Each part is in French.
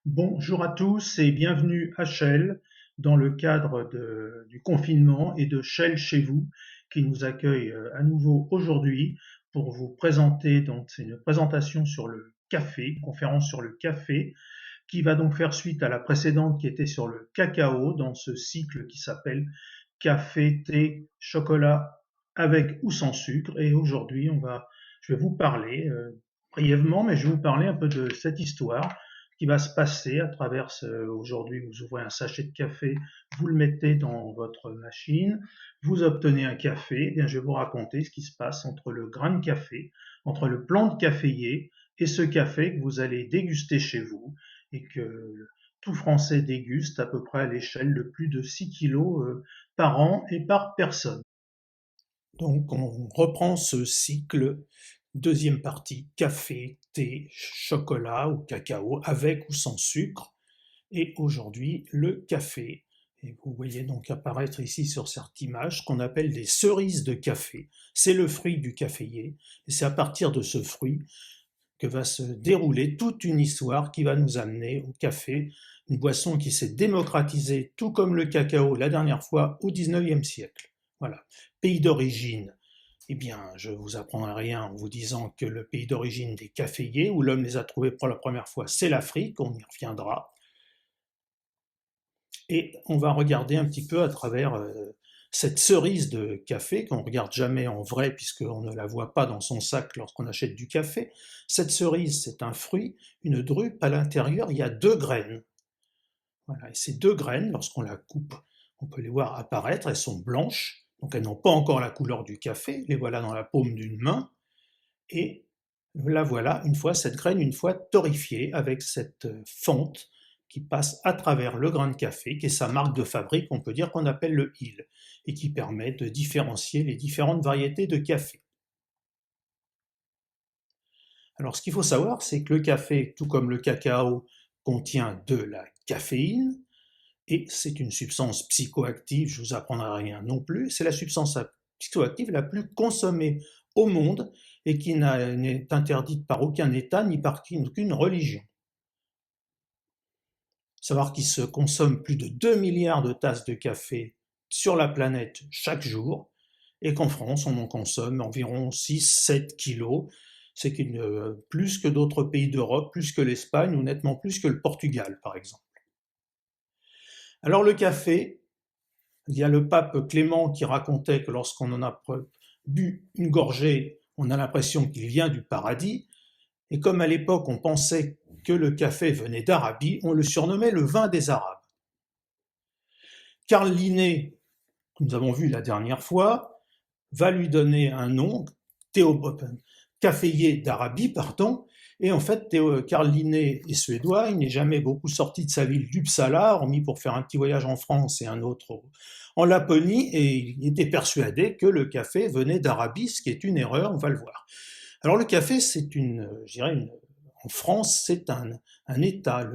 Bonjour à tous et bienvenue à Shell dans le cadre du confinement et de Shell chez vous qui nous accueille à nouveau aujourd'hui pour vous présenter, donc c'est une présentation sur le café, une conférence sur le café qui va donc faire suite à la précédente qui était sur le cacao dans ce cycle qui s'appelle café, thé, chocolat avec ou sans sucre. Et aujourd'hui, je vais vous parler brièvement, mais je vais vous parler un peu de cette histoire qui va se passer à travers aujourd'hui, vous ouvrez un sachet de café, vous le mettez dans votre machine, vous obtenez un café. Eh bien, je vais vous raconter ce qui se passe entre le grain de café, entre le plant de caféier et ce café que vous allez déguster chez vous et que tout Français déguste à peu près à l'échelle de plus de 6 kilos par an et par personne. Donc on reprend ce cycle, deuxième partie, café, thé, chocolat ou cacao, avec ou sans sucre, et aujourd'hui le café. Et vous voyez donc apparaître ici sur cette image ce qu'on appelle des cerises de café. C'est le fruit du caféier, et c'est à partir de ce fruit que va se dérouler toute une histoire qui va nous amener au café, une boisson qui s'est démocratisée, tout comme le cacao la dernière fois, au XIXe siècle. Voilà. Pays d'origine. Eh bien, je ne vous apprendrai rien en vous disant que le pays d'origine des caféiers, où l'homme les a trouvés pour la première fois, c'est l'Afrique, on y reviendra. Et on va regarder un petit peu à travers cette cerise de café qu'on ne regarde jamais en vrai puisqu'on ne la voit pas dans son sac lorsqu'on achète du café. Cette cerise, c'est un fruit, une drupe, à l'intérieur, il y a deux graines. Voilà. Et ces deux graines, lorsqu'on la coupe, on peut les voir apparaître, elles sont blanches, donc elles n'ont pas encore la couleur du café, les voilà dans la paume d'une main, et la voilà, cette graine, une fois torréfiée, avec cette fente qui passe à travers le grain de café, qui est sa marque de fabrique, on peut dire qu'on appelle le hill, et qui permet de différencier les différentes variétés de café. Alors ce qu'il faut savoir, c'est que le café, tout comme le cacao, contient de la caféine, et c'est une substance psychoactive, je vous apprendrai rien non plus, c'est la substance psychoactive la plus consommée au monde et qui n'est interdite par aucun État ni par aucune religion. Savoir qu'il se consomme plus de 2 milliards de tasses de café sur la planète chaque jour et qu'en France, on en consomme environ 6-7 kilos. C'est plus que d'autres pays d'Europe, plus que l'Espagne ou nettement plus que le Portugal, par exemple. Alors le café, il y a le pape Clément qui racontait que lorsqu'on en a bu une gorgée, on a l'impression qu'il vient du paradis. Et comme à l'époque on pensait que le café venait d'Arabie, on le surnommait le vin des Arabes. Carl Linné, que nous avons vu la dernière fois, va lui donner un nom, caféier d'Arabie, pardon, et en fait, Carl Linné est suédois, il n'est jamais beaucoup sorti de sa ville d'Uppsala, hormis pour faire un petit voyage en France et un autre en Laponie, et il était persuadé que le café venait d'Arabie, ce qui est une erreur, on va le voir. Alors le café, en France, c'est un état,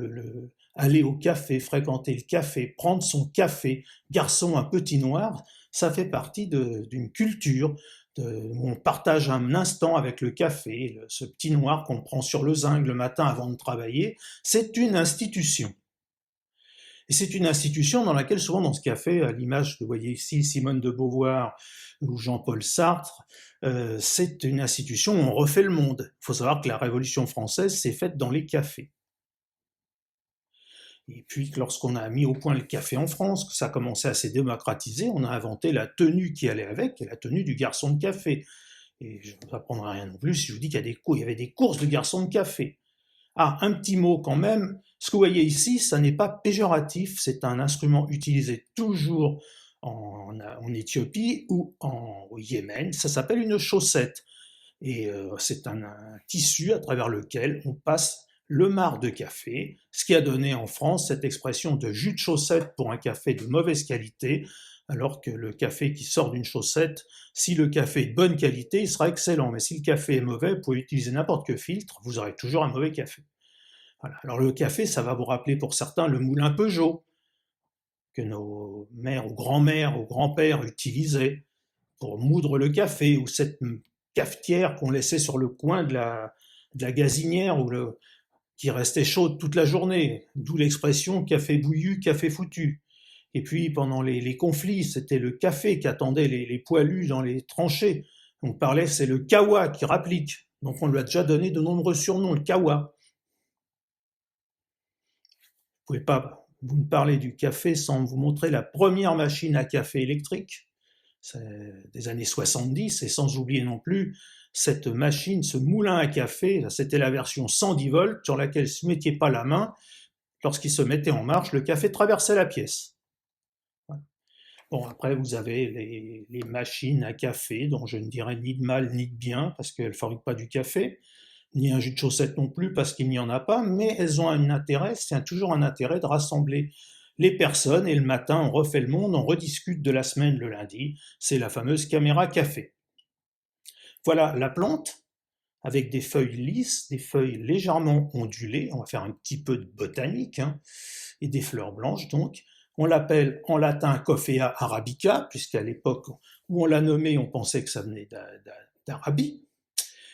aller au café, fréquenter le café, prendre son café, garçon un petit noir, ça fait partie d'une culture où on partage un instant avec le café, ce petit noir qu'on prend sur le zinc le matin avant de travailler, c'est une institution. Et c'est une institution dans laquelle souvent dans ce café, à l'image que vous voyez ici, Simone de Beauvoir ou Jean-Paul Sartre, c'est une institution où on refait le monde. Il faut savoir que la Révolution française s'est faite dans les cafés. Et puis lorsqu'on a mis au point le café en France, que ça a commencé à se démocratiser, on a inventé la tenue qui allait avec, qui est la tenue du garçon de café. Et je ne vous apprendrai rien non plus si je vous dis qu'il y avait des courses de garçons de café. Ah, un petit mot quand même, ce que vous voyez ici, ça n'est pas péjoratif, c'est un instrument utilisé toujours en Éthiopie ou au Yémen, ça s'appelle une chaussette. Et c'est un tissu à travers lequel on passe le marc de café, ce qui a donné en France cette expression de jus de chaussette pour un café de mauvaise qualité, alors que le café qui sort d'une chaussette, si le café est de bonne qualité, il sera excellent, mais si le café est mauvais, vous pouvez utiliser n'importe quel filtre, vous aurez toujours un mauvais café. Voilà. Alors le café, ça va vous rappeler pour certains le moulin Peugeot, que nos mères ou grands-mères ou grands-pères utilisaient pour moudre le café, ou cette cafetière qu'on laissait sur le coin de la gazinière qui restait chaude toute la journée, d'où l'expression café bouillu, café foutu. Et puis pendant les conflits, c'était le café qui attendait les poilus dans les tranchées. On parlait, c'est le kawa qui rapplique. Donc on lui a déjà donné de nombreux surnoms, le kawa. Vous ne pouvez pas vous me parler du café sans vous montrer la première machine à café électrique, c'est des années 70, et sans oublier non plus cette machine, ce moulin à café, c'était la version 110 volts sur laquelle si vous ne mettiez pas la main, lorsqu'il se mettait en marche, le café traversait la pièce. Voilà. Bon, après, vous avez les machines à café, dont je ne dirais ni de mal ni de bien, parce qu'elles ne fabriquent pas du café, ni un jus de chaussette non plus, parce qu'il n'y en a pas, mais elles ont un intérêt, c'est toujours un intérêt de rassembler les personnes, et le matin, on refait le monde, on rediscute de la semaine le lundi, c'est la fameuse caméra café. Voilà la plante, avec des feuilles lisses, des feuilles légèrement ondulées, on va faire un petit peu de botanique, hein, et des fleurs blanches donc. On l'appelle en latin Coffea arabica, puisqu'à l'époque où on l'a nommé, on pensait que ça venait d'Arabie.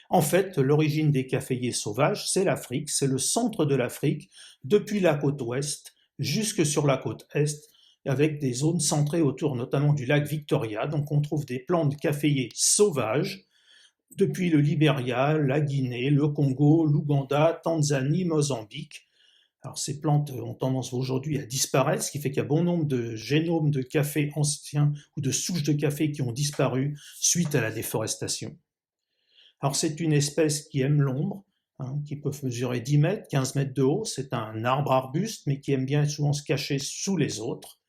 En fait, l'origine des caféiers sauvages, c'est l'Afrique, c'est le centre de l'Afrique, depuis la côte ouest jusque sur la côte est, avec des zones centrées autour notamment du lac Victoria. Donc on trouve des plantes caféiers sauvages, depuis le Libéria, la Guinée, le Congo, l'Ouganda, Tanzanie, Mozambique. Alors ces plantes ont tendance aujourd'hui à disparaître, ce qui fait qu'il y a bon nombre de génomes de café anciens ou de souches de café qui ont disparu suite à la déforestation. Alors c'est une espèce qui aime l'ombre, hein, qui peut mesurer 10 mètres, 15 mètres de haut. C'est un arbre arbuste, mais qui aime bien souvent se cacher sous les autres.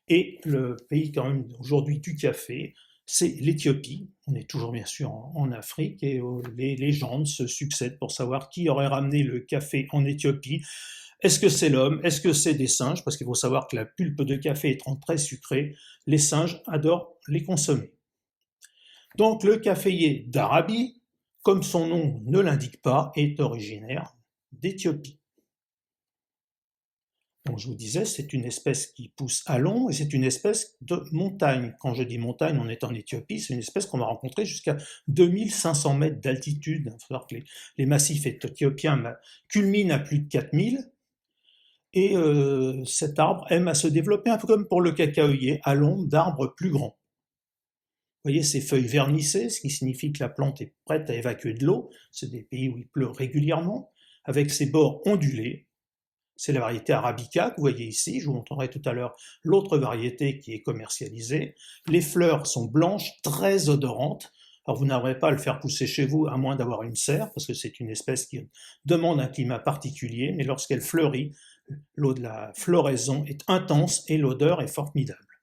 Et le pays quand même aujourd'hui du café, c'est l'Éthiopie. On est toujours bien sûr en Afrique et les légendes se succèdent pour savoir qui aurait ramené le café en Éthiopie. Est-ce que c'est l'homme? Est-ce que c'est des singes? Parce qu'il faut savoir que la pulpe de café étant très sucrée, les singes adorent les consommer. Donc le caféier d'Arabie, comme son nom ne l'indique pas, est originaire d'Éthiopie. Donc je vous disais, c'est une espèce qui pousse à long et c'est une espèce de montagne. Quand je dis montagne, on est en Éthiopie, c'est une espèce qu'on va rencontrer jusqu'à 2500 mètres d'altitude. Il faut savoir que les massifs éthiopiens culminent à plus de 4000. Et cet arbre aime à se développer un peu comme pour le cacaoyer, à l'ombre d'arbres plus grands. Vous voyez ces feuilles vernissées, ce qui signifie que la plante est prête à évacuer de l'eau. C'est des pays où il pleut régulièrement, avec ses bords ondulés. C'est la variété arabica que vous voyez ici. Je vous montrerai tout à l'heure l'autre variété qui est commercialisée. Les fleurs sont blanches, très odorantes. Alors vous n'aurez pas à le faire pousser chez vous à moins d'avoir une serre, parce que c'est une espèce qui demande un climat particulier, mais lorsqu'elle fleurit, l'eau de la floraison est intense et l'odeur est formidable.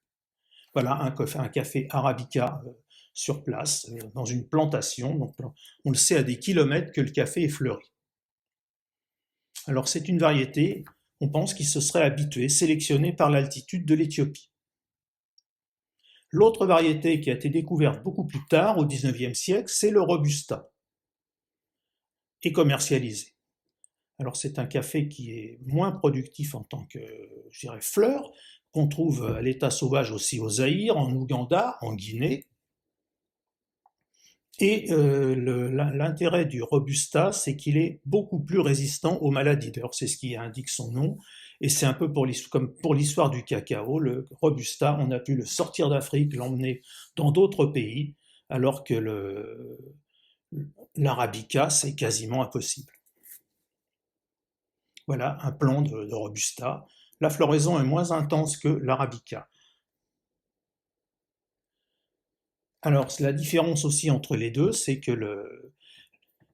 Voilà un café arabica sur place, dans une plantation. Donc, on le sait à des kilomètres que le café est fleuri. Alors c'est une variété, on pense, qui se serait habituée, sélectionnée par l'altitude de l'Éthiopie. L'autre variété qui a été découverte beaucoup plus tard, au XIXe siècle, c'est le Robusta, et commercialisé. Alors c'est un café qui est moins productif en tant que, je dirais, fleur, qu'on trouve à l'état sauvage aussi au Zaïre, en Ouganda, en Guinée. Et l'intérêt du Robusta, c'est qu'il est beaucoup plus résistant aux maladies. D'ailleurs, c'est ce qui indique son nom. Et c'est un peu comme pour l'histoire du cacao, le Robusta, on a pu le sortir d'Afrique, l'emmener dans d'autres pays, alors que l'Arabica, c'est quasiment impossible. Voilà un plant de Robusta. La floraison est moins intense que l'Arabica. Alors, la différence aussi entre les deux, c'est que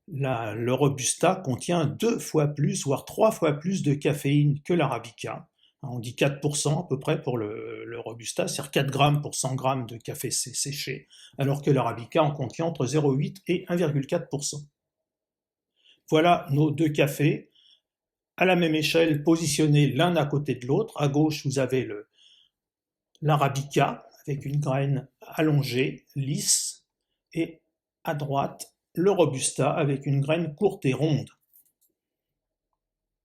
le Robusta contient 2 fois plus, voire 3 fois plus de caféine que l'Arabica. On dit 4% à peu près pour le Robusta, c'est-à-dire 4 grammes pour 100 grammes de café séché, alors que l'Arabica en contient entre 0,8 et 1,4%. Voilà nos deux cafés, à la même échelle, positionnés l'un à côté de l'autre. À gauche, vous avez l'Arabica, avec une graine allongée, lisse, et à droite, le Robusta, avec une graine courte et ronde.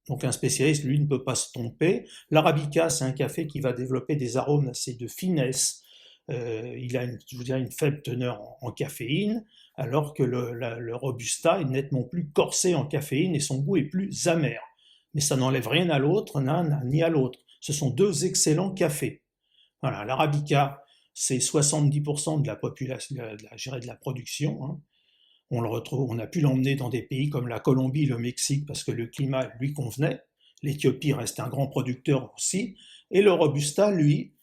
Donc un spécialiste, lui, ne peut pas se tromper. L'Arabica, c'est un café qui va développer des arômes assez de finesse. Il a je vous dirais, une faible teneur en caféine, alors que le Robusta est nettement plus corsé en caféine et son goût est plus amer. mais ça n'enlève rien à l'autre, ni à l'autre. Ce sont deux excellents cafés. Voilà, l'Arabica, c'est 70% de la population, de la production, hein. On le retrouve, on a pu l'emmener dans des pays comme la Colombie, le Mexique, parce que le climat lui convenait. L'Éthiopie reste un grand producteur aussi. Et le Robusta, lui,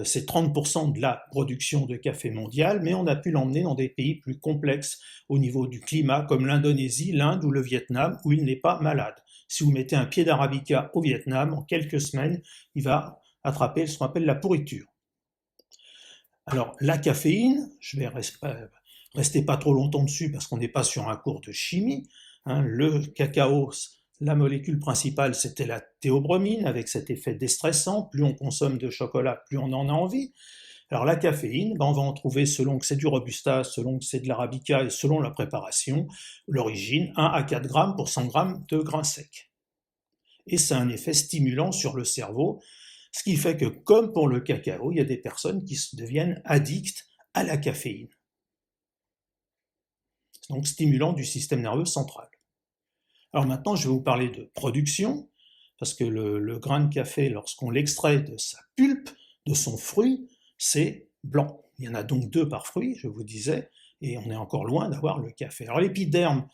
c'est 30% de la production de café mondial, mais on a pu l'emmener dans des pays plus complexes au niveau du climat, comme l'Indonésie, l'Inde ou le Vietnam, où il n'est pas malade. Si vous mettez un pied d'Arabica au Vietnam, en quelques semaines, il va attraper ce qu'on appelle la pourriture. Alors, la caféine, je vais rester pas trop longtemps dessus parce qu'on n'est pas sur un cours de chimie, hein. Le cacao, la molécule principale, c'était la théobromine, avec cet effet déstressant. Plus on consomme de chocolat, plus on en a envie. Alors la caféine, on va en trouver selon que c'est du Robusta, selon que c'est de l'Arabica et selon la préparation, l'origine, 1 à 4 grammes pour 100 grammes de grains secs. Et c'est un effet stimulant sur le cerveau, ce qui fait que, comme pour le cacao, il y a des personnes qui deviennent addictes à la caféine. Donc stimulant du système nerveux central. Alors maintenant, je vais vous parler de production, parce que le grain de café, lorsqu'on l'extrait de sa pulpe, de son fruit, c'est blanc. Il y en a donc 2 par fruit, je vous disais, et on est encore loin d'avoir le café. Alors l'épiderme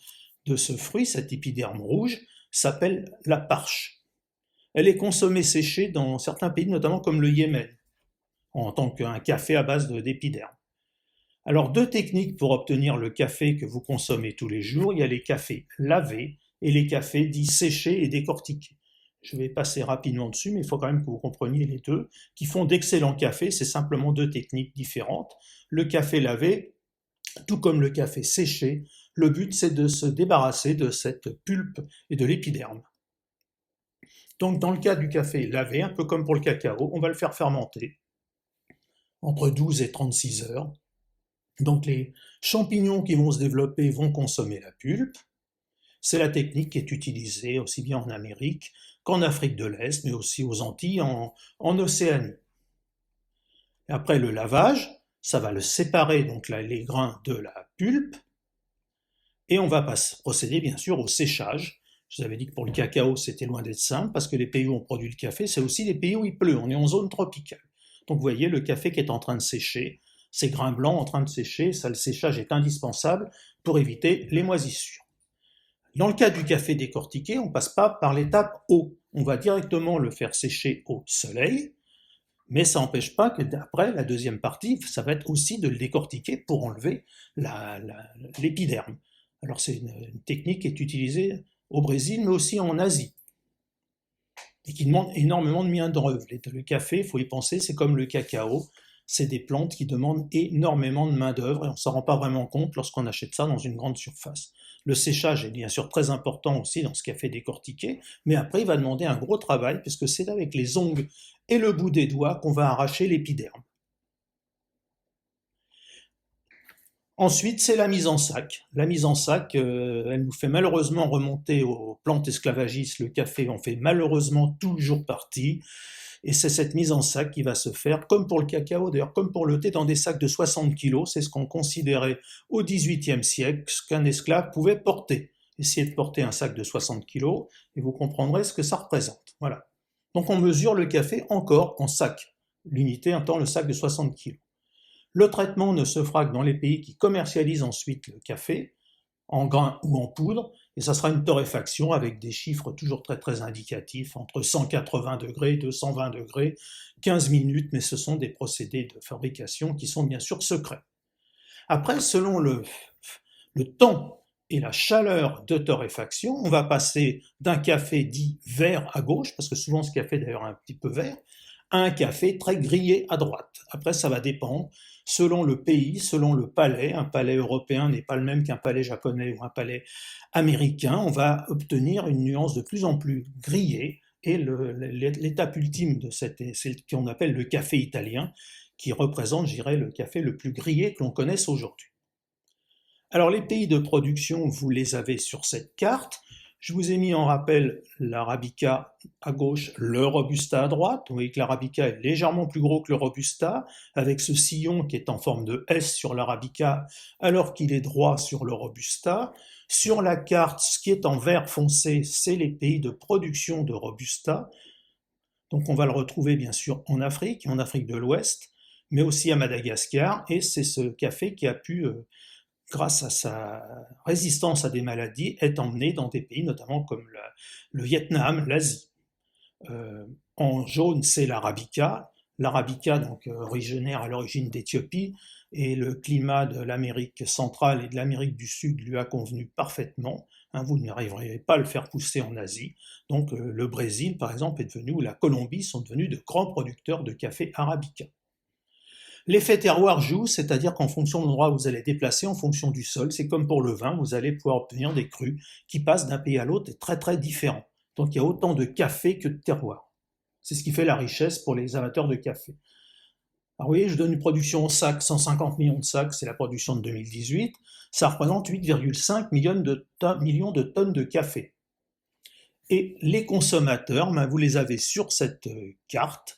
de ce fruit, cet épiderme rouge, s'appelle la parche. Elle est consommée séchée dans certains pays, notamment comme le Yémen, en tant qu'un café à base d'épiderme. Alors 2 techniques pour obtenir le café que vous consommez tous les jours. Il y a les cafés lavés et les cafés dits séchés et décortiqués. Je vais passer rapidement dessus, mais il faut quand même que vous compreniez les deux, qui font d'excellents cafés. C'est simplement 2 techniques différentes. Le café lavé, tout comme le café séché, le but c'est de se débarrasser de cette pulpe et de l'épiderme. Donc dans le cas du café lavé, un peu comme pour le cacao, on va le faire fermenter entre 12 et 36 heures. Donc les champignons qui vont se développer vont consommer la pulpe. C'est la technique qui est utilisée aussi bien en Amérique qu'en Afrique de l'Est, mais aussi aux Antilles, en Océanie. Et après le lavage, ça va le séparer, donc les grains de la pulpe, et on va procéder bien sûr au séchage. Je vous avais dit que pour le cacao, c'était loin d'être simple, parce que les pays où on produit le café, c'est aussi les pays où il pleut, on est en zone tropicale. Donc vous voyez le café qui est en train de sécher, ces grains blancs en train de sécher, ça, le séchage est indispensable pour éviter les moisissures. Dans le cas du café décortiqué, on ne passe pas par l'étape eau. On va directement le faire sécher au soleil, mais ça n'empêche pas que d'après, la deuxième partie, ça va être aussi de le décortiquer pour enlever l'épiderme. Alors c'est une technique qui est utilisée au Brésil, mais aussi en Asie, et qui demande énormément de main-d'œuvre. Le café, il faut y penser, c'est comme le cacao, c'est des plantes qui demandent énormément de main-d'œuvre, et on ne s'en rend pas vraiment compte lorsqu'on achète ça dans une grande surface. Le séchage est bien sûr très important aussi dans ce café décortiqué, mais après il va demander un gros travail, puisque c'est avec les ongles et le bout des doigts qu'on va arracher l'épiderme. Ensuite, c'est la mise en sac. La mise en sac, elle nous fait malheureusement remonter aux plantes esclavagistes. Le café en fait malheureusement toujours partie. Et c'est cette mise en sac qui va se faire, comme pour le cacao, d'ailleurs comme pour le thé, dans des sacs de 60 kg. C'est ce qu'on considérait au XVIIIe siècle, ce qu'un esclave pouvait porter. Essayez de porter un sac de 60 kg et vous comprendrez ce que ça représente. Voilà. Donc on mesure le café encore en sac. L'unité étant le sac de 60 kg. Le traitement ne se fera que dans les pays qui commercialisent ensuite le café, en grains ou en poudre, et ça sera une torréfaction avec des chiffres toujours très très indicatifs, entre 180 degrés et 220 degrés, 15 minutes, mais ce sont des procédés de fabrication qui sont bien sûr secrets. Après, selon le temps et la chaleur de torréfaction, on va passer d'un café dit vert à gauche, parce que souvent ce café d'ailleurs est un petit peu vert, à un café très grillé à droite. Après, ça va dépendre selon le pays, selon le palais. Un palais européen n'est pas le même qu'un palais japonais ou un palais américain. On va obtenir une nuance de plus en plus grillée, et l'étape ultime de c'est ce qu'on appelle le café italien, qui représente, je dirais, le café le plus grillé que l'on connaisse aujourd'hui. Alors les pays de production, vous les avez sur cette carte. Je vous ai mis en rappel l'Arabica à gauche, le Robusta à droite. Vous voyez que l'Arabica est légèrement plus gros que le Robusta, avec ce sillon qui est en forme de S sur l'Arabica, alors qu'il est droit sur le Robusta. Sur la carte, ce qui est en vert foncé, c'est les pays de production de Robusta. Donc on va le retrouver bien sûr en Afrique de l'Ouest, mais aussi à Madagascar, et c'est ce café qui a pu grâce à sa résistance à des maladies, est emmené dans des pays notamment comme le Vietnam, l'Asie. En jaune, c'est l'Arabica. L'Arabica, donc originaire à l'origine d'Éthiopie, et le climat de l'Amérique centrale et de l'Amérique du Sud lui a convenu parfaitement. Vous n'arriverez pas à le faire pousser en Asie. Donc le Brésil, par exemple, est devenu, ou la Colombie sont devenus de grands producteurs de café Arabica. L'effet terroir joue, c'est-à-dire qu'en fonction de l'endroit où vous allez déplacer, en fonction du sol, c'est comme pour le vin, vous allez pouvoir obtenir des crus qui passent d'un pays à l'autre et très très différents. Donc il y a autant de café que de terroir. C'est ce qui fait la richesse pour les amateurs de café. Alors vous voyez, je donne une production en sac, 150 millions de sacs, c'est la production de 2018. Ça représente 8,5 millions de tonnes de café. Et les consommateurs, vous les avez sur cette carte.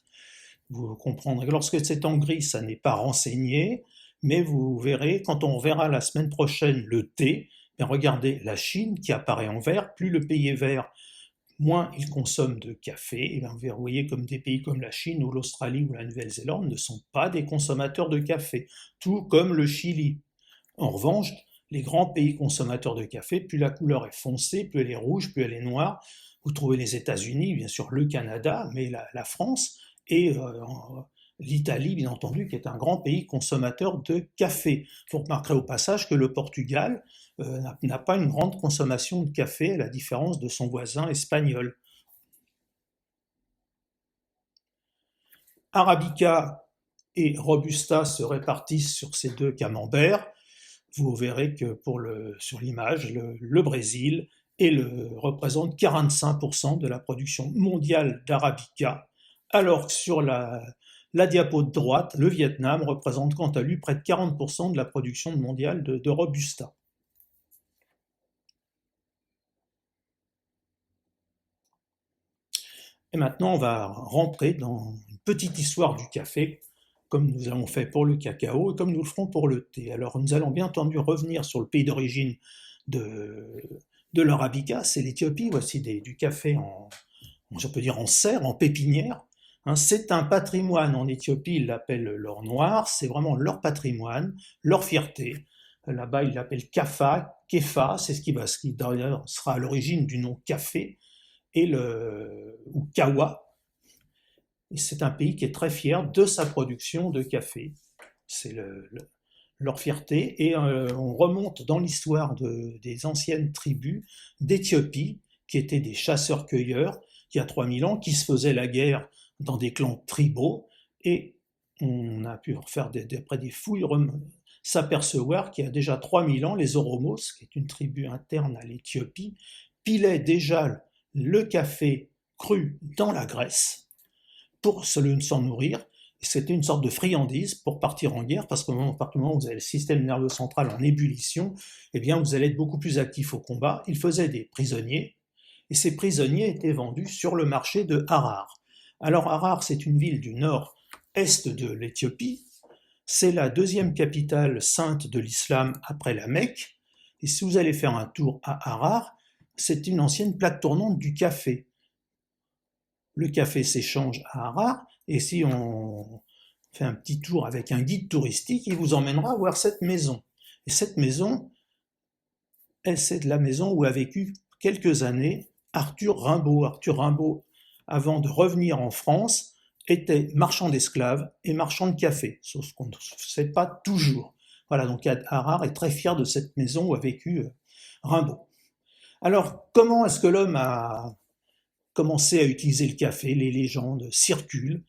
Vous comprendrez que lorsque c'est en gris, ça n'est pas renseigné, mais vous verrez, quand on verra la semaine prochaine le thé, regardez la Chine qui apparaît en vert, plus le pays est vert, moins il consomme de café, et vous voyez comme des pays comme la Chine ou l'Australie ou la Nouvelle-Zélande ne sont pas des consommateurs de café, tout comme le Chili. En revanche, les grands pays consommateurs de café, plus la couleur est foncée, plus elle est rouge, plus elle est noire. Vous trouvez les États-Unis, bien sûr le Canada, mais la France, et l'Italie, bien entendu, qui est un grand pays consommateur de café. Vous remarquerez au passage que le Portugal n'a pas une grande consommation de café, à la différence de son voisin espagnol. Arabica et Robusta se répartissent sur ces deux camemberts. Vous verrez que sur l'image, le Brésil représente 45% de la production mondiale d'Arabica, alors que sur la diapo de droite, le Vietnam représente quant à lui près de 40% de la production mondiale de Robusta. Et maintenant, on va rentrer dans une petite histoire du café, comme nous avons fait pour le cacao et comme nous le ferons pour le thé. Alors, nous allons bien entendu revenir sur le pays d'origine de l'Arabica, c'est l'Éthiopie. Voici du café je peux dire en serre, en pépinière. C'est un patrimoine en Éthiopie, ils l'appellent l'or noir, c'est vraiment leur patrimoine, leur fierté. Là-bas, ils l'appellent Kafa, Kefa, c'est ce qui d'ailleurs sera à l'origine du nom café, ou Kawa. Et c'est un pays qui est très fier de sa production de café. C'est leur fierté. Et on remonte dans l'histoire des anciennes tribus d'Éthiopie, qui étaient des chasseurs-cueilleurs, il y a 3000 ans, qui se faisaient la guerre dans des clans tribaux. Et on a pu faire après des fouilles s'apercevoir qu'il y a déjà 3000 ans, les Oromos, qui est une tribu interne à l'Éthiopie, pilaient déjà le café cru dans la graisse pour s'en nourrir. C'était une sorte de friandise pour partir en guerre, parce qu'au moment où vous avez le système nerveux central en ébullition, eh bien vous allez être beaucoup plus actif au combat. Ils faisaient des prisonniers, et ces prisonniers étaient vendus sur le marché de Harar. Alors Harar, c'est une ville du nord-est de l'Éthiopie, c'est la deuxième capitale sainte de l'islam après la Mecque, et si vous allez faire un tour à Harar, c'est une ancienne plaque tournante du café. Le café s'échange à Harar, et si on fait un petit tour avec un guide touristique, il vous emmènera voir cette maison. Et cette maison, c'est la maison où a vécu quelques années Arthur Rimbaud. Arthur Rimbaud, avant de revenir en France, était marchand d'esclaves et marchand de café, sauf qu'on ne sait pas toujours. Voilà, donc Harar est très fier de cette maison où a vécu Rimbaud. Alors, comment est-ce que l'homme a commencé à utiliser le café? Les légendes circulent.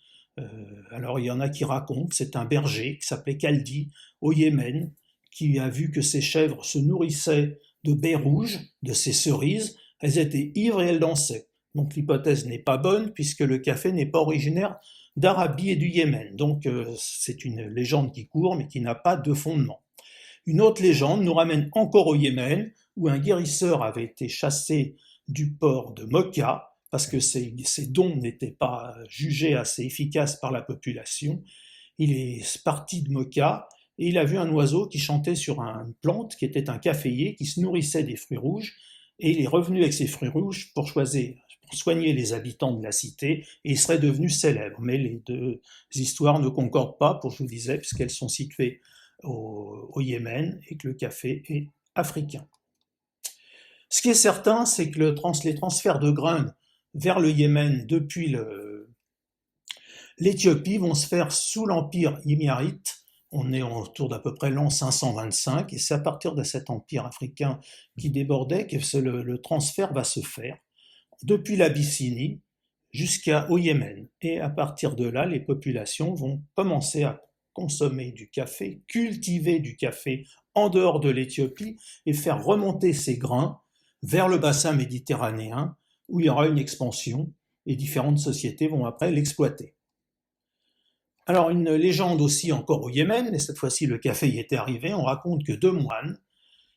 Alors, il y en a qui racontent, c'est un berger qui s'appelait Kaldi, au Yémen, qui a vu que ses chèvres se nourrissaient de baies rouges, de ces cerises, elles étaient ivres et elles dansaient. Donc l'hypothèse n'est pas bonne, puisque le café n'est pas originaire d'Arabie et du Yémen. Donc c'est une légende qui court, mais qui n'a pas de fondement. Une autre légende nous ramène encore au Yémen, où un guérisseur avait été chassé du port de Mocha, parce que ces dons n'étaient pas jugés assez efficaces par la population. Il est parti de Mocha et il a vu un oiseau qui chantait sur une plante qui était un caféier qui se nourrissait des fruits rouges, et il est revenu avec ses fruits rouges pour soigner les habitants de la cité, et il serait devenu célèbre. Mais les deux histoires ne concordent pas, pour je vous disais, puisqu'elles sont situées au Yémen et que le café est africain. Ce qui est certain, c'est que les transferts de grains vers le Yémen depuis l'Éthiopie vont se faire sous l'empire himyarite. On est autour d'à peu près l'an 525, et c'est à partir de cet empire africain qui débordait que le transfert va se faire depuis l'Abyssinie jusqu'au Yémen. Et à partir de là, les populations vont commencer à consommer du café, cultiver du café en dehors de l'Éthiopie et faire remonter ces grains vers le bassin méditerranéen où il y aura une expansion et différentes sociétés vont après l'exploiter. Alors une légende aussi encore au Yémen, mais cette fois-ci le café y était arrivé, on raconte que deux moines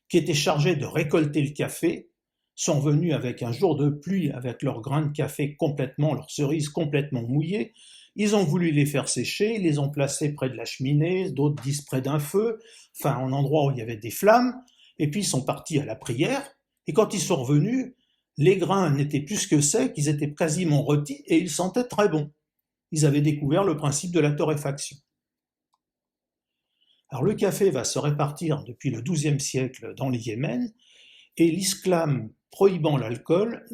qui étaient chargés de récolter le café sont venus avec un jour de pluie avec leurs grains de café leurs cerises complètement mouillées. Ils ont voulu les faire sécher, ils les ont placés près de la cheminée, d'autres disent près d'un feu, enfin un endroit où il y avait des flammes, et puis ils sont partis à la prière, et quand ils sont revenus, les grains n'étaient plus que secs, ils étaient quasiment rôtis, et ils sentaient très bon. Ils avaient découvert le principe de la torréfaction. Alors le café va se répartir depuis le XIIe siècle dans le Yémen, et l'islam prohibant l'alcool,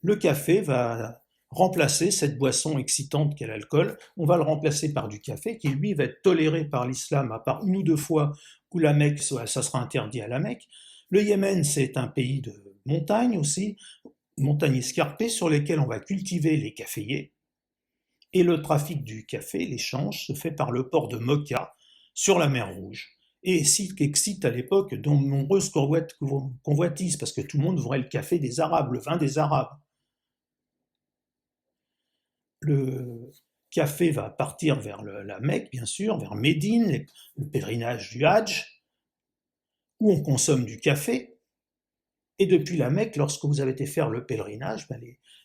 le café va remplacer cette boisson excitante qu'est l'alcool. On va le remplacer par du café qui, lui, va être toléré par l'islam à part une ou deux fois où la Mecque, ça sera interdit à la Mecque. Le Yémen, c'est un pays de montagne aussi, montagnes escarpées sur lesquelles on va cultiver les caféiers. Et le trafic du café, l'échange, se fait par le port de Mocha sur la mer Rouge. Et site qui excite à l'époque de nombreuses convoitises, parce que tout le monde voudrait le café des Arabes, le vin des Arabes. Le café va partir vers la Mecque, bien sûr, vers Médine, le pèlerinage du Hadj, où on consomme du café. Et depuis la Mecque, lorsque vous avez été faire le pèlerinage,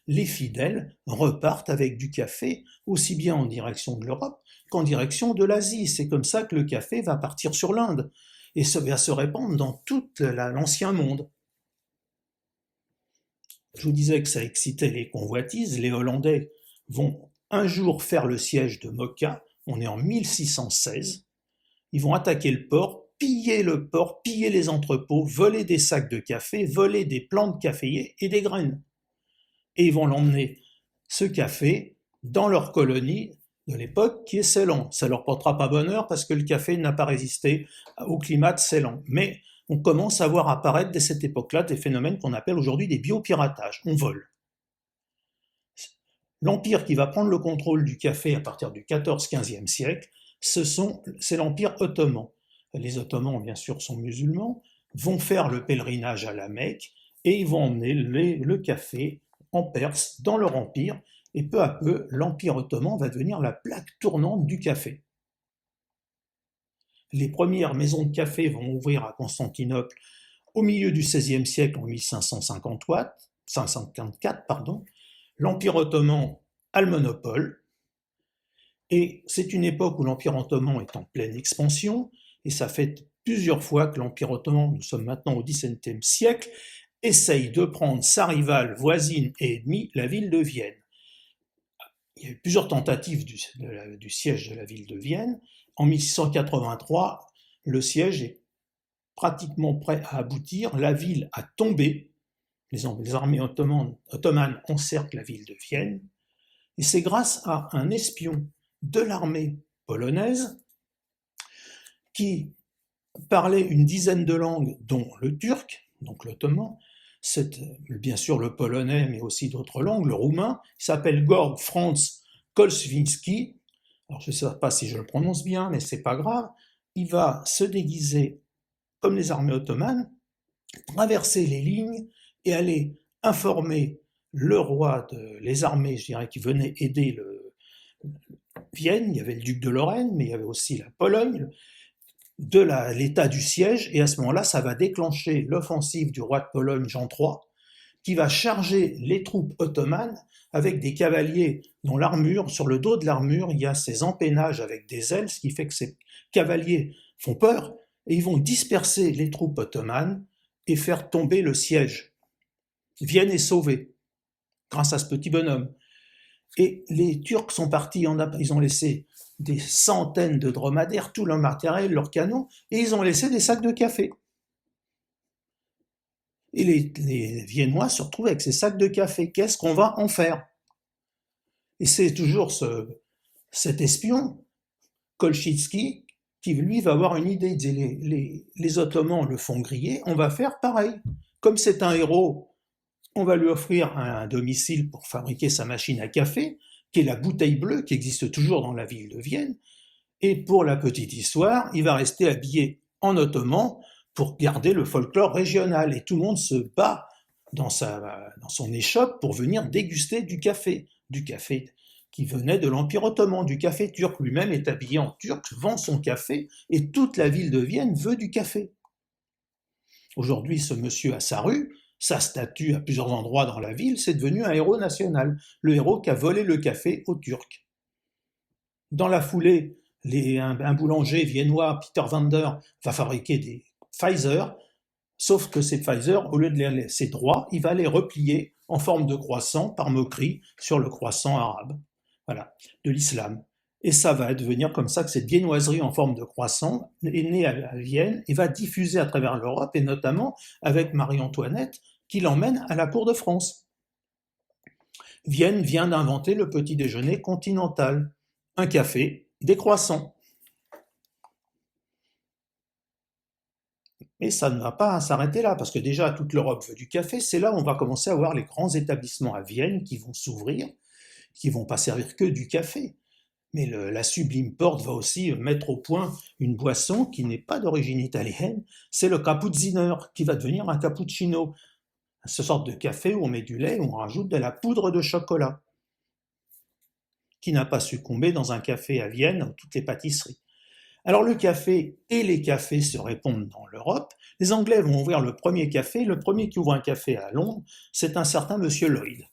les fidèles repartent avec du café, aussi bien en direction de l'Europe qu'en direction de l'Asie. C'est comme ça que le café va partir sur l'Inde et va se répandre dans tout l'ancien monde. Je vous disais que ça excitait les convoitises. Les Hollandais vont un jour faire le siège de Mocha, on est en 1616, ils vont attaquer le port, piller les entrepôts, voler des sacs de café, voler des plantes caféiers et des graines. Et ils vont l'emmener, ce café, dans leur colonie de l'époque qui est Ceylan. Ça leur portera pas bonheur parce que le café n'a pas résisté au climat de Ceylan. Mais on commence à voir apparaître dès cette époque-là des phénomènes qu'on appelle aujourd'hui des biopiratages. On vole. L'empire qui va prendre le contrôle du café à partir du XIV-XVe siècle, c'est l'empire ottoman. Les Ottomans, bien sûr, sont musulmans, vont faire le pèlerinage à la Mecque et ils vont emmener le café en Perse dans leur empire, et peu à peu, l'empire ottoman va devenir la plaque tournante du café. Les premières maisons de café vont ouvrir à Constantinople au milieu du XVIe siècle, en 1554. L'Empire ottoman a le monopole, et c'est une époque où l'Empire ottoman est en pleine expansion, et ça fait plusieurs fois que l'Empire ottoman, nous sommes maintenant au XVIIe siècle, essaye de prendre sa rivale voisine et ennemie, la ville de Vienne. Il y a eu plusieurs tentatives du siège de la ville de Vienne. En 1683, le siège est pratiquement prêt à aboutir, la ville a tombé, les armées ottomanes encerclent la ville de Vienne, et c'est grâce à un espion de l'armée polonaise qui parlait une dizaine de langues, dont le turc, donc l'ottoman, c'est bien sûr le polonais, mais aussi d'autres langues, le roumain. Il s'appelle Gorg Franz Kolswinski. Alors je ne sais pas si je le prononce bien, mais c'est pas grave. Il va se déguiser comme les armées ottomanes, traverser les lignes et aller informer le roi les armées, je dirais, qui venaient aider Vienne. Il y avait le duc de Lorraine, mais il y avait aussi la Pologne, de l'état du siège, et à ce moment-là, ça va déclencher l'offensive du roi de Pologne, Jean III, qui va charger les troupes ottomanes avec des cavaliers dont l'armure, sur le dos de l'armure, il y a ces empennages avec des ailes, ce qui fait que ces cavaliers font peur, et ils vont disperser les troupes ottomanes et faire tomber le siège. Vienne est sauvée grâce à ce petit bonhomme. Et les Turcs sont partis, ils ont laissé des centaines de dromadaires, tout leur matériel, leurs canons, et ils ont laissé des sacs de café. Et les Viennois se retrouvent avec ces sacs de café. Qu'est-ce qu'on va en faire? Et c'est toujours cet espion, Kolchitsky, qui lui va avoir une idée. Il dit, les Ottomans le font griller, on va faire pareil. Comme c'est un héros, on va lui offrir un domicile pour fabriquer sa machine à café, qui est la bouteille bleue, qui existe toujours dans la ville de Vienne. Et pour la petite histoire, il va rester habillé en ottoman pour garder le folklore régional. Et tout le monde se bat dans son échoppe pour venir déguster du café qui venait de l'Empire ottoman, du café turc. Lui-même est habillé en turc, vend son café, et toute la ville de Vienne veut du café. Aujourd'hui, ce monsieur a sa rue, sa statue à plusieurs endroits dans la ville, c'est devenu un héros national, le héros qui a volé le café aux Turcs. Dans la foulée, un boulanger viennois, Peter Wander, va fabriquer des Pfizer, sauf que ces Pfizer, au lieu de les laisser droits, il va les replier en forme de croissant, par moquerie, sur le croissant arabe, voilà, de l'islam. Et ça va devenir comme ça que cette viennoiserie en forme de croissant est née à Vienne et va diffuser à travers l'Europe, et notamment avec Marie-Antoinette, qui l'emmène à la cour de France. Vienne vient d'inventer le petit déjeuner continental. Un café, des croissants. Mais ça ne va pas s'arrêter là, parce que déjà toute l'Europe veut du café, c'est là où on va commencer à voir les grands établissements à Vienne qui vont s'ouvrir, qui vont pas servir que du café. Mais la Sublime Porte va aussi mettre au point une boisson qui n'est pas d'origine italienne, c'est le Cappucciner, qui va devenir un cappuccino. Ce sorte de café où on met du lait, où on rajoute de la poudre de chocolat, qui n'a pas succombé dans un café à Vienne, où toutes les pâtisseries. Alors le café et les cafés se répondent dans l'Europe. Les Anglais vont ouvrir le premier café. Le premier qui ouvre un café à Londres, c'est un certain monsieur Lloyd.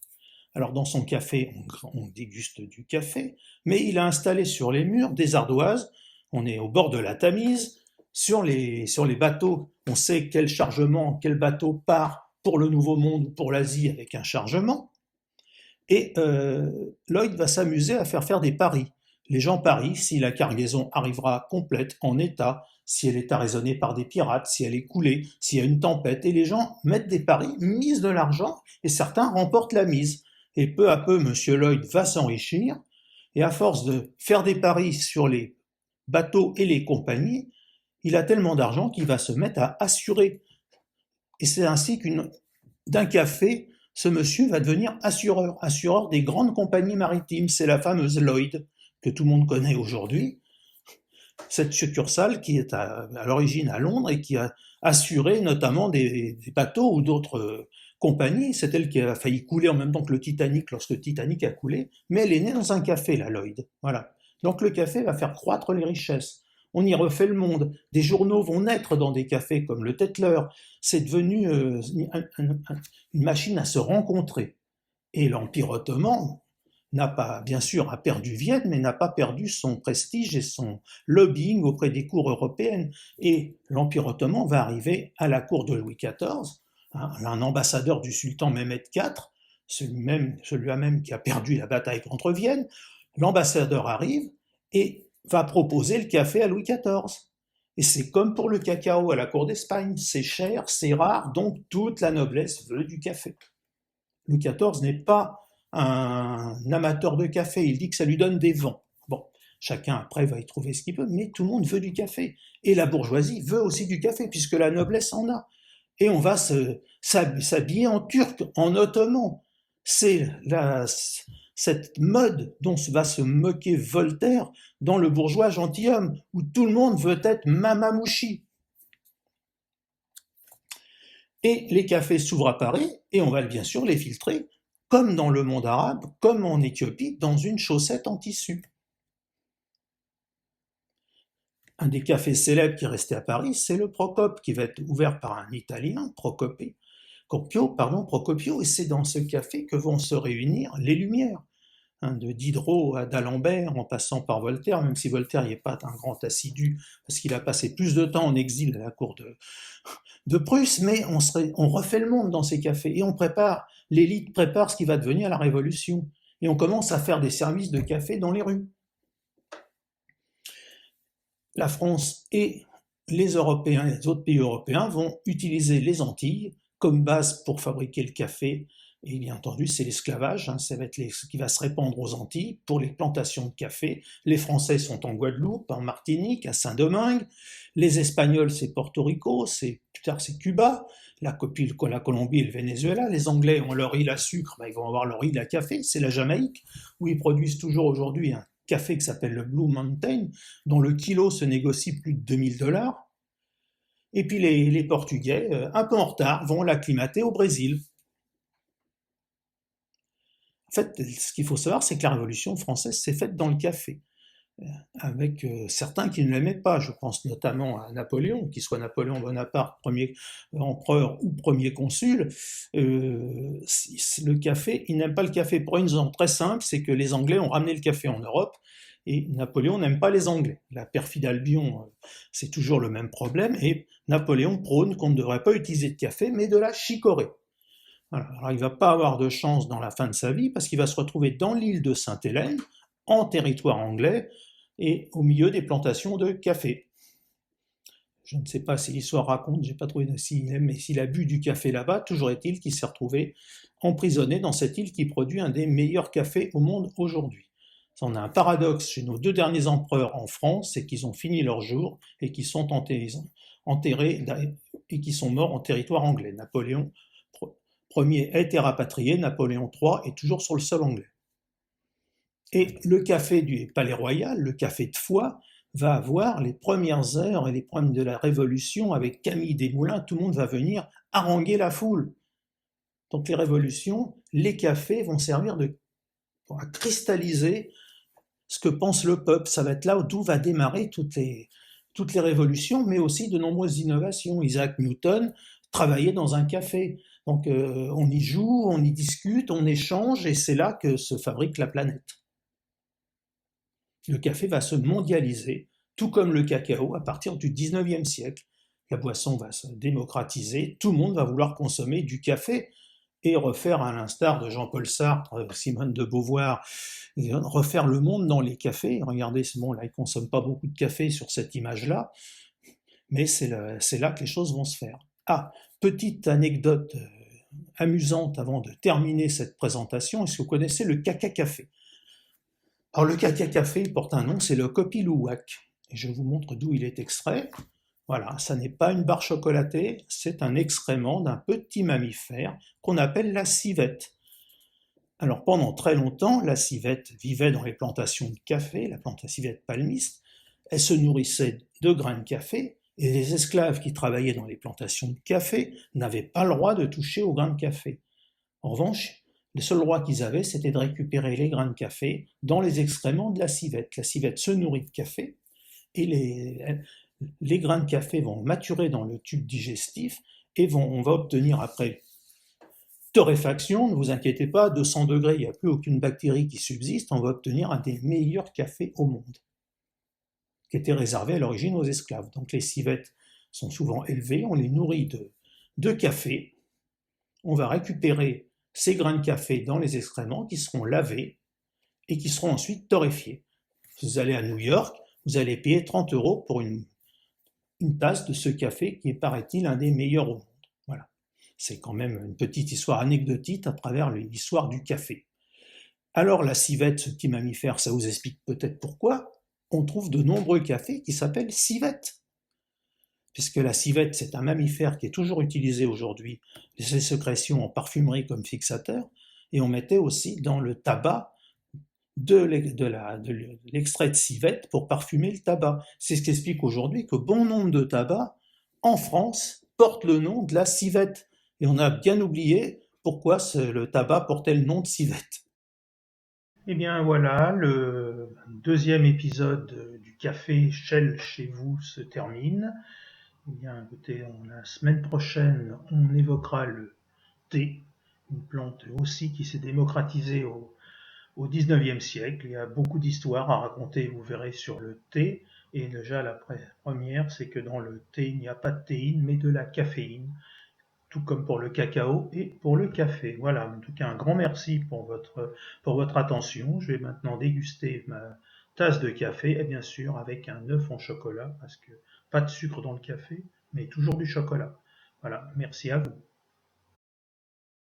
Alors dans son café, on déguste du café, mais il a installé sur les murs des ardoises. On est au bord de la Tamise. Sur les bateaux, on sait quel bateau part pour le Nouveau Monde ou pour l'Asie avec un chargement. Et Lloyd va s'amuser à faire des paris. Les gens parient si la cargaison arrivera complète, en état, si elle est arraisonnée par des pirates, si elle est coulée, s'il y a une tempête. Et les gens mettent des paris, misent de l'argent, et certains remportent la mise. Et peu à peu, M. Lloyd va s'enrichir, et à force de faire des paris sur les bateaux et les compagnies, il a tellement d'argent qu'il va se mettre à assurer. Et c'est ainsi d'un café, ce monsieur va devenir assureur des grandes compagnies maritimes. C'est la fameuse Lloyd, que tout le monde connaît aujourd'hui, cette succursale qui est à l'origine à Londres et qui a assuré notamment des bateaux ou d'autres compagnies. C'est elle qui a failli couler en même temps que le Titanic lorsque le Titanic a coulé, mais elle est née dans un café, la Lloyd. Voilà. Donc le café va faire croître les richesses. On y refait le monde. Des journaux vont naître dans des cafés comme le Tetler. C'est devenu une machine à se rencontrer. Et l'Empire ottoman n'a pas, bien sûr, a perdu Vienne, mais n'a pas perdu son prestige et son lobbying auprès des cours européennes. Et l'Empire ottoman va arriver à la cour de Louis XIV, un ambassadeur du sultan Mehmed IV, celui-là même qui a perdu la bataille contre Vienne. L'ambassadeur arrive et va proposer le café à Louis XIV. Et c'est comme pour le cacao à la cour d'Espagne, c'est cher, c'est rare, donc toute la noblesse veut du café. Louis XIV n'est pas un amateur de café, il dit que ça lui donne des vents. Bon, chacun après va y trouver ce qu'il veut, mais tout le monde veut du café. Et la bourgeoisie veut aussi du café, puisque la noblesse en a. Et on va s'habiller en turc, en ottoman. C'est cette mode dont va se moquer Voltaire dans Le bourgeois gentilhomme, où tout le monde veut être mamamouchi. Et les cafés s'ouvrent à Paris, et on va bien sûr les filtrer, comme dans le monde arabe, comme en Éthiopie, dans une chaussette en tissu. Un des cafés célèbres qui est resté à Paris, c'est le Procope, qui va être ouvert par un Italien, Procopé, Procopio, et c'est dans ce café que vont se réunir les Lumières, de Diderot à d'Alembert, en passant par Voltaire, même si Voltaire n'est pas un grand assidu, parce qu'il a passé plus de temps en exil à la cour de Prusse, mais on refait le monde dans ces cafés, et l'élite prépare ce qui va devenir la Révolution, et on commence à faire des services de café dans les rues. La France et les Européens, les autres pays européens vont utiliser les Antilles comme base pour fabriquer le café. Et bien entendu, c'est l'esclavage, ça va être ce qui va se répandre aux Antilles pour les plantations de café. Les Français sont en Guadeloupe, en Martinique, à Saint-Domingue. Les Espagnols, c'est Porto Rico, plus tard c'est Cuba, la Colombie et le Venezuela. Les Anglais ont leur île à sucre, ils vont avoir leur île à café, c'est la Jamaïque, où ils produisent toujours aujourd'hui un café qui s'appelle le Blue Mountain, dont le kilo se négocie plus de 2000 $. Et puis les Portugais, un peu en retard, vont l'acclimater au Brésil. En fait, ce qu'il faut savoir, c'est que la Révolution française s'est faite dans le café, avec certains qui ne l'aimaient pas. Je pense notamment à Napoléon, qu'il soit Napoléon Bonaparte, premier empereur ou premier consul. Le café, il n'aime pas le café pour une raison très simple, c'est que les Anglais ont ramené le café en Europe, et Napoléon n'aime pas les Anglais. La perfide Albion, c'est toujours le même problème, et Napoléon prône qu'on ne devrait pas utiliser de café, mais de la chicorée. Voilà. Alors il ne va pas avoir de chance dans la fin de sa vie, parce qu'il va se retrouver dans l'île de Sainte-Hélène, en territoire anglais, et au milieu des plantations de café. Je ne sais pas si l'histoire raconte, j'ai pas trouvé mais s'il a bu du café là-bas, toujours est-il qu'il s'est retrouvé emprisonné dans cette île qui produit un des meilleurs cafés au monde aujourd'hui. On a un paradoxe chez nos deux derniers empereurs en France, c'est qu'ils ont fini leur jour et qu'ils sont enterrés et qui sont morts en territoire anglais. Napoléon Ier a été rapatrié, Napoléon III est toujours sur le sol anglais. Et le café du Palais Royal, le café de Foix, va avoir les premières heures et les premiers de la Révolution avec Camille Desmoulins, tout le monde va venir haranguer la foule. Donc les révolutions, les cafés vont servir à cristalliser ce que pense le peuple. Ça va être là d'où va démarrer toutes les révolutions, mais aussi de nombreuses innovations. Isaac Newton travaillait dans un café. Donc on y joue, on y discute, on échange, et c'est là que se fabrique la planète. Le café va se mondialiser, tout comme le cacao, à partir du 19e siècle. La boisson va se démocratiser, tout le monde va vouloir consommer du café et refaire, à l'instar de Jean-Paul Sartre, Simone de Beauvoir, refaire le monde dans les cafés. Regardez, là, ils ne consomment pas beaucoup de café sur cette image-là, mais c'est là que les choses vont se faire. Ah, petite anecdote amusante avant de terminer cette présentation, est-ce que vous connaissez le caca café? Alors le caca café, il porte un nom, c'est le Copilouac. Et je vous montre d'où il est extrait. Voilà, ça n'est pas une barre chocolatée, c'est un excrément d'un petit mammifère qu'on appelle la civette. Alors pendant très longtemps, la civette vivait dans les plantations de café, la civette palmiste. Elle se nourrissait de grains de café, et les esclaves qui travaillaient dans les plantations de café n'avaient pas le droit de toucher aux grains de café. En revanche, le seul droit qu'ils avaient, c'était de récupérer les grains de café dans les excréments de la civette. La civette se nourrit de café, et les grains de café vont maturer dans le tube digestif, et on va obtenir après torréfaction, ne vous inquiétez pas, à 200 degrés, il n'y a plus aucune bactérie qui subsiste, on va obtenir un des meilleurs cafés au monde, qui était réservé à l'origine aux esclaves. Donc les civettes sont souvent élevées, on les nourrit de café, on va récupérer ces grains de café dans les excréments qui seront lavés et qui seront ensuite torréfiés. Vous allez à New York, vous allez payer 30 € pour une tasse de ce café qui est, paraît-il, un des meilleurs au monde. Voilà. C'est quand même une petite histoire anecdotique à travers l'histoire du café. Alors la civette, ce petit mammifère, ça vous explique peut-être pourquoi on trouve de nombreux cafés qui s'appellent civettes. Puisque la civette, c'est un mammifère qui est toujours utilisé aujourd'hui, ses sécrétions en parfumerie comme fixateur, et on mettait aussi dans le tabac de l'extrait de civette pour parfumer le tabac. C'est ce qui explique aujourd'hui que bon nombre de tabacs en France portent le nom de la civette. Et on a bien oublié pourquoi le tabac portait le nom de civette. Eh bien voilà, le deuxième épisode du Café Shell chez vous se termine. Eh bien écoutez, la semaine prochaine, on évoquera le thé, une plante aussi qui s'est démocratisée au 19e siècle. Il y a beaucoup d'histoires à raconter, vous verrez, sur le thé. Et déjà, la première, c'est que dans le thé, il n'y a pas de théine, mais de la caféine, tout comme pour le cacao et pour le café. Voilà, en tout cas, un grand merci pour votre attention. Je vais maintenant déguster ma tasse de café, et bien sûr avec un œuf en chocolat, parce que pas de sucre dans le café, mais toujours du chocolat. Voilà, merci à vous.